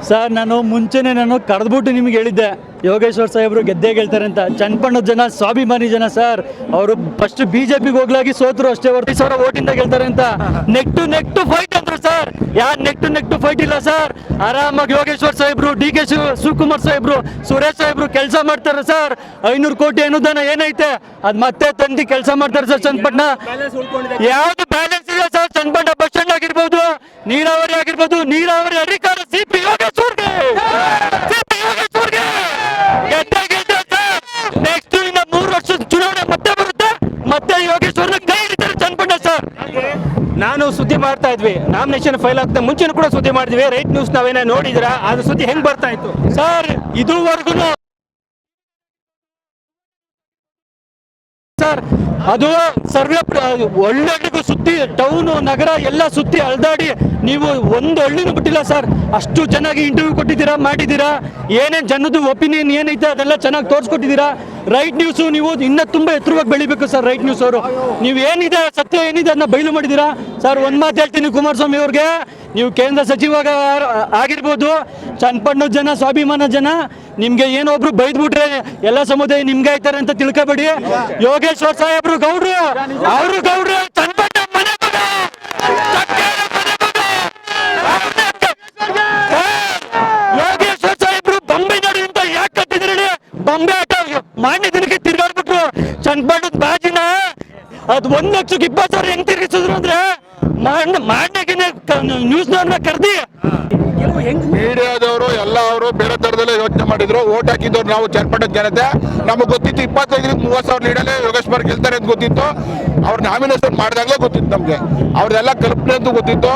Sir ನಾನು ಮುಂಚೆನೇ ಕರೆದ್ಬಿಟ್ಟು ನಿಮ್ಗೆ ಹೇಳಿದ್ದೆ ಯೋಗೇಶ್ವರ್ ಸಾಹೇಬರು ಗೆದ್ದೇ ಗೆಲ್ತಾರೆ ಅಂತ. ಚನ್ನಪಣ್ಣದ ಜನ ಸ್ವಾಭಿಮಾನಿ ಜನ ಸರ್. ಅವರು ಫಸ್ಟ್ ಬಿಜೆಪಿಗೆ ಹೋಗ್ಲಾಗಿ ಸೋತರು ಅಷ್ಟೇ, 40,000 ಓಟಿಂದ ಗೆಲ್ತಾರೆ ಅಂತ. ನೆಕ್ ಟು ಫೈಟ್ ಅಂದ್ರು ಸರ್. ಯಾರು ನೆಕ್ ಟು ಫೈಟ್ ಇಲ್ಲ ಸರ್. ಆರಾಮಾಗಿ ಯೋಗೇಶ್ವರ್ ಸಾಹೇಬ್ರು, ಡಿ.ಕೆ. ಶಿವಕುಮಾರ್ ಸಾಹೇಬ್ರು, ಸುರೇಶ್ ಸಾಹೇಬ್ರು ಕೆಲಸ ಮಾಡ್ತಾರೆ ಸರ್. 500 ಕೋಟಿ ಅನುದಾನ ಏನೈತೆ ಅದ್ ಮತ್ತೆ ತಂದು ಕೆಲಸ ಮಾಡ್ತಾರೆ ಸರ್. ಚನ್ನಪಟ್ಟಣ ಯಾವ್ದು ಬ್ಯಾಲೆನ್ಸ್ ಇಲ್ಲ ಸರ್. ಚನ್ನಪಟ್ಟಣ ಬಸ್ ಸ್ಟ್ಯಾಂಡ್ ಆಗಿರ್ಬೋದು, ನೀರಾವರಿ ಆಗಿರ್ಬೋದು, ನೀರಾವರಿ ಅಧಿಕಾರ ಸಿಪಿ ಯೋಗೇಶ್ವರ್ಗೆ. ನೆಕ್ಸ್ಟ್ ಇನ್ನ 3 ವರ್ಷದ ಚುನಾವಣೆ ಮತ್ತೆ ಬರುತ್ತೆ, ಮತ್ತೆ ಯೋಗೇಶ್ವರ್ನ ಕೈ ಹಿಡಿತಾರೆ ಚನ್ನಪಟ್ಟಣ ಸರ್. ನಾನು ಸುದ್ದಿ ಮಾಡ್ತಾ ಇದ್ವಿ, ನಾಮಿನೇಷನ್ ಫೈಲ್ ಆಗ್ತಾ ಮುಂಚೆನೂ ಕೂಡ ಸುದ್ದಿ ಮಾಡಿದ್ವಿ. ರೈಟ್ ನ್ಯೂಸ್ ನಾವೇನ ನೋಡಿದ್ರ ಅದು ಸುದ್ದಿ ಹೆಂಗ್ ಬರ್ತಾ ಇತ್ತು ಸರ್? ಇದುವರೆಗೂ ಸರ್ ಅದು ಸರ್ವೆ ಒಳ್ಳೆಗೂ ಸುತ್ತಿ ಟೌನು ನಗರ ಎಲ್ಲ ಸುತ್ತಿ ಅಲ್ದಾಡಿ ನೀವು ಒಂದು ಹಳ್ಳಿನೂ ಬಿಟ್ಟಿಲ್ಲ ಸರ್. ಅಷ್ಟು ಚೆನ್ನಾಗಿ ಇಂಟರ್ವ್ಯೂ ಕೊಟ್ಟಿದ್ದೀರಾ, ಮಾಡಿದ್ದೀರಾ. ಏನೇನು ಜನದ್ದು ಒಪಿನಿಯನ್ ಏನೈತೆ ಅದೆಲ್ಲ ಚೆನ್ನಾಗಿ ತೋರಿಸ್ಕೊಟ್ಟಿದ್ದೀರಾ. ರೈಟ್ ನ್ಯೂಸು ನೀವು ಇನ್ನೂ ತುಂಬ ಎತ್ತರವಾಗಿ ಬೆಳಿಬೇಕು ಸರ್. ರೈಟ್ ನ್ಯೂಸ್ ಅವರು ನೀವು ಏನಿದೆ ಸತ್ಯ ಏನಿದೆ ಅದನ್ನ ಬಯಲು ಮಾಡಿದ್ದೀರಾ ಸರ್. ಒಂದು ಮಾತು ಹೇಳ್ತೀನಿ ಕುಮಾರಸ್ವಾಮಿ ಅವ್ರಿಗೆ, ನೀವು ಕೇಂದ್ರ ಸಚಿವ ಆಗಿರ್ಬೋದು, ಚನ್ನಪಣ್ಣದ ಜನ ಸ್ವಾಭಿಮಾನ ಜನ, ನಿಮ್ಗೆ ಏನೊಬ್ರು ಬೈದ್ಬಿಟ್ರೆ ಎಲ್ಲ ಸಮುದಾಯ ನಿಮ್ಗೆ ಆಯ್ತಾರೆ ಅಂತ ತಿಳ್ಕೊಬೇಡಿ. ಯೋಗೇಶ್ವರ್ ಸಾಹೇಬ್ರು ಗೌಡ್ರು, ಅವರು ಗೌಡ್ರು, ಚನ್ನಪಟ್ಟಣ ಮನೆ ಮಗ, ಯೋಗೇಶ್ವರ್ ಸಾಹೇಬ್ರು ಬೊಂಬೆ ನೋಡಿ ಅಂತ ಯಾಕೆ ಕಟ್ಟಿದ್ರಿ? ಬೊಂಬೆ ಆಟ ಮಾನ್ಯ ದಿನಕ್ಕೆ ತಿರ್ಗಾಡ್ಬಿಟ್ರು. ಚನ್ನಪಟ್ಟಣದ ಬಾಜಿನ ಅದು 1,20,000 ಹೆಂಗ್ ತಿರ್ಗಿಸಿದ್ರು ಅಂದ್ರೆ ಮಾಡ್ನಾಗಿನ ನ್ಯೂಸ್ನವ್ರನ್ನ ಕರೆದಿ ಮೀಡಿಯಾದವರು ಎಲ್ಲ ಅವರು ಬೇರೆ ತರದಲ್ಲೇ ಯೋಚನೆ ಮಾಡಿದ್ರು. ಓಟ್ ಹಾಕಿದ್ದವ್ರು ನಾವು ಚನ್ನಪಟ್ಟಣದ ಜನತೆ. ನಮಗೆ ಗೊತ್ತಿತ್ತು 25,000-30,000 ಲೀಡಲ್ಲೇ ಯೋಗೇಶ್ವರ್ ಗೆಲ್ತಾರೆ ಅಂತ ಗೊತ್ತಿತ್ತು. ಅವ್ರ ನಾಮಿನೇಷನ್ ಮಾಡಿದಾಗಲೇ ಗೊತ್ತಿತ್ತು ನಮಗೆ. ಅವ್ರದೆಲ್ಲ ಕಲ್ಪನೆ ಅಂತ ಗೊತ್ತಿತ್ತು.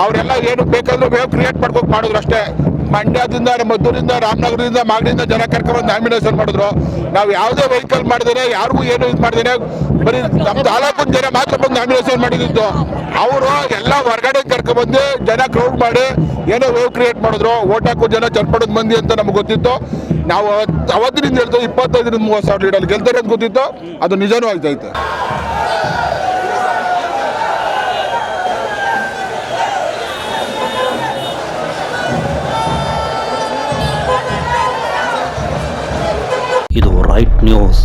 ಅವರೆಲ್ಲ ಏನು ಬೇಕಾದ್ರೂ ವೇವ್ ಕ್ರಿಯೇಟ್ ಮಾಡ್ಕೊಂಡು ಮಾಡಿದ್ರು ಅಷ್ಟೇ. ಮಂಡ್ಯದಿಂದ, ಮದ್ದೂರಿಂದ, ರಾಮನಗರದಿಂದ, ಮಾಗಡಿಯಿಂದ ಜನ ಕರ್ಕೊಂಡ್ಬಂದು ನಾಮಿನೇಷನ್ ಮಾಡಿದ್ರು. ನಾವು ಯಾವುದೇ ವೆಹಿಕಲ್ ಮಾಡಿದೇನೆ, ಯಾರಿಗೂ ಏನು ಇದು ಮಾಡಿದೇನೆ, ಬರೀ ನಮ್ಮ ತಾಲೂಕಿನ ಜನ ಮಾತ್ರ ಬಂದು ನಾಮಿನೇಷನ್ ಮಾಡಿದ್ದು. ಅವರು ಎಲ್ಲ ಹೊರಗಡೆ ಕರ್ಕೊಂಡ್ಬಂದು ಜನ ಕ್ರೌಡ್ ಮಾಡಿ ಏನೋ ವೇವ್ ಕ್ರಿಯೇಟ್ ಮಾಡಿದ್ರು. ಓಟ್ ಹಾಕೋ ಜನ ಚನ್ನಪಟ್ಟಣದ ಮಂದಿ ಅಂತ ನಮ್ಗೆ ಗೊತ್ತಿತ್ತು. ನಾವು ಅವತ್ತಿನಿಂದ ಹೇಳ್ತೀವಿ 25,000-30,000 ಲೀಡಲ್ಲಿ ಗೆಲ್ತಾರೆ ಅಂತ ಗೊತ್ತಿತ್ತು. ಅದು ನಿಜನೂ ಆಗ್ತೈತೆ. ಇದು ರೈಟ್ ನ್ಯೂಸ್.